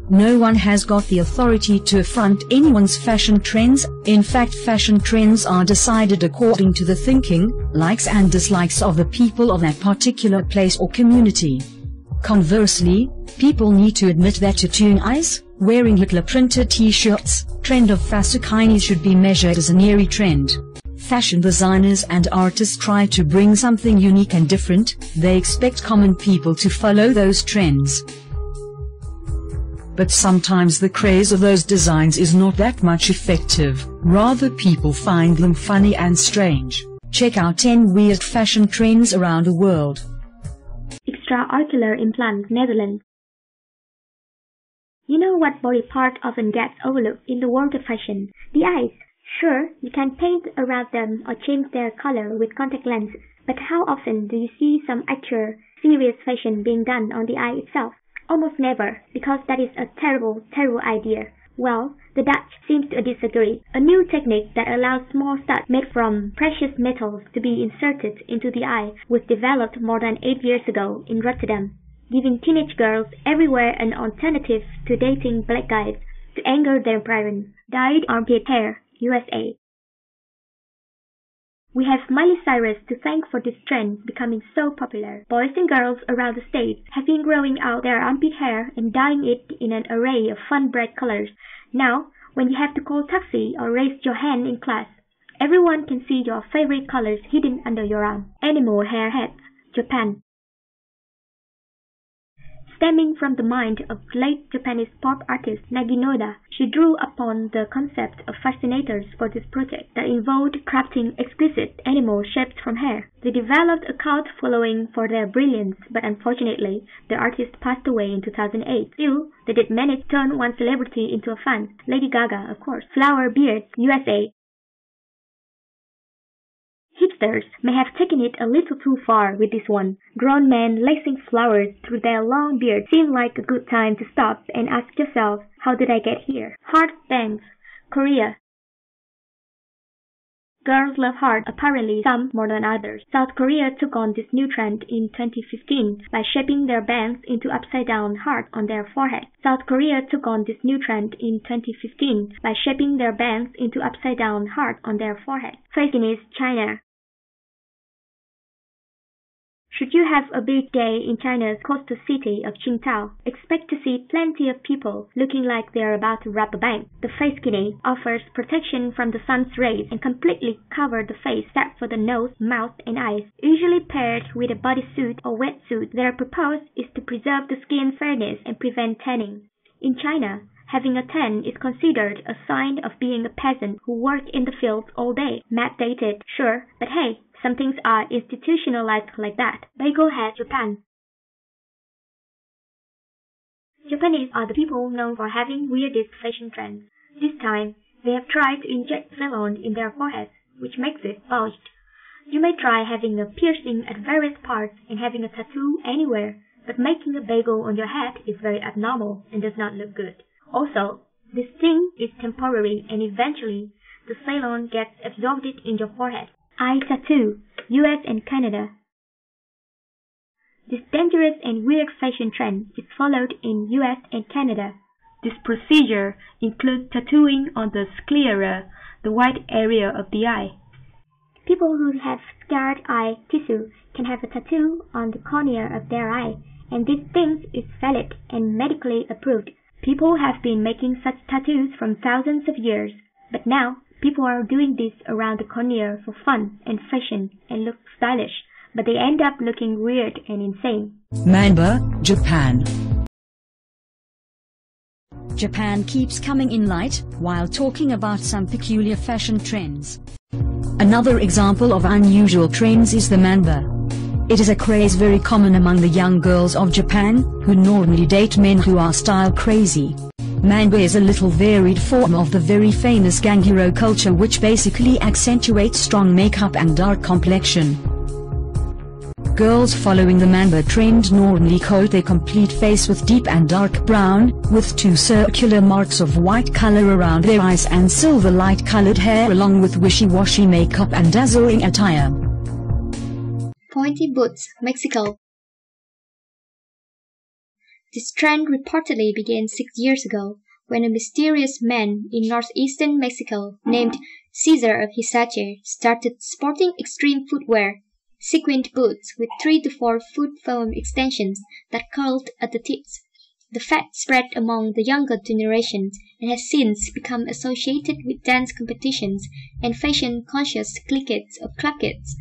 No one has got the authority to affront anyone's fashion trends. In fact, fashion trends are decided according to the thinking, likes and dislikes of the people of that particular place or community. Conversely, people need to admit that tattooing eyes, wearing Hitler printed T-shirts, trend of facekinies should be measured as an eerie trend. Fashion designers and artists try to bring something unique and different. They expect common people to follow those trends. But sometimes the craze of those designs is not that much effective, rather people find them funny and strange. Check out 10 weird fashion trends around the world. Extraocular implant, Netherlands. You know what body part often gets overlooked in the world of fashion? The eyes. Sure, you can paint around them or change their color with contact lenses, but how often do you see some actual, serious fashion being done on the eye itself? Almost never, because that is a terrible, terrible idea. Well, the Dutch seems to disagree. A new technique that allows small studs made from precious metals to be inserted into the eye was developed more than 8 years ago in Rotterdam, giving teenage girls everywhere an alternative to dating black guys to anger their parents. Dyed armpit hair, USA. We have Miley Cyrus to thank for this trend becoming so popular. Boys and girls around the States have been growing out their armpit hair and dyeing it in an array of fun bright colors. Now, when you have to call taxi or raise your hand in class, everyone can see your favorite colors hidden under your arm. Animal Hairhead Japan. Stemming from the mind of late Japanese pop artist Naginoda, she drew upon the concept of fascinators for this project that involved crafting exquisite animal shapes from hair. They developed a cult following for their brilliance, but unfortunately, the artist passed away in 2008. Still, they did manage to turn one celebrity into a fan, Lady Gaga, of course. Flower beards, USA. Hipsters may have taken it a little too far with this one. Grown men lacing flowers through their long beards seemed like a good time to stop and ask yourself, how did I get here? Heart bangs, Korea. Girls love heart, apparently some more than others. South Korea took on this new trend in 2015 by shaping their bangs into upside-down hearts on their forehead. South Korea took on this new trend in 2015 by shaping their bangs into upside-down hearts on their forehead. Facekinies, China. Should you have a big day in China's coastal city of Qingdao, expect to see plenty of people looking like they are about to rob a bank. The facekini offers protection from the sun's rays and completely covers the face except for the nose, mouth, and eyes. Usually paired with a bodysuit or wetsuit, their purpose is to preserve the skin's fairness and prevent tanning. In China, having a tan is considered a sign of being a peasant who worked in the fields all day. Mad dated, sure, but hey, some things are institutionalized like that. Bagel Head, Japan. Japanese are the people known for having weirdest fashion trends. This time, they have tried to inject silicone in their foreheads, which makes it bulged. You may try having a piercing at various parts and having a tattoo anywhere, but making a bagel on your head is very abnormal and does not look good. Also, this thing is temporary and eventually, the silicone gets absorbed in your forehead. Eye tattoo, US and Canada. This dangerous and weird fashion trend is followed in US and Canada. This procedure includes tattooing on the sclera, the white area of the eye. People who have scarred eye tissue can have a tattoo on the cornea of their eye, and this thing is valid and medically approved. People have been making such tattoos for thousands of years, but now people are doing this around the cornea for fun and fashion and look stylish, but they end up looking weird and insane. Mamba, Japan. Japan keeps coming in light while talking about some peculiar fashion trends. Another example of unusual trends is the mamba. It is a craze very common among the young girls of Japan, who normally date men who are style crazy. Mamba is a little varied form of the very famous gang hero culture, which basically accentuates strong makeup and dark complexion. Girls following the mamba trend normally coat their complete face with deep and dark brown, with 2 circular marks of white color around their eyes and silver light-colored hair, along with wishy-washy makeup and dazzling attire. Pointy boots, Mexico. This trend reportedly began 6 years ago, when a mysterious man in northeastern Mexico named Cesar of Hisache started sporting extreme footwear, sequined boots with 3 to 4 foot foam extensions that curled at the tips. The fad spread among the younger generation and has since become associated with dance competitions and fashion-conscious cliques of club kids.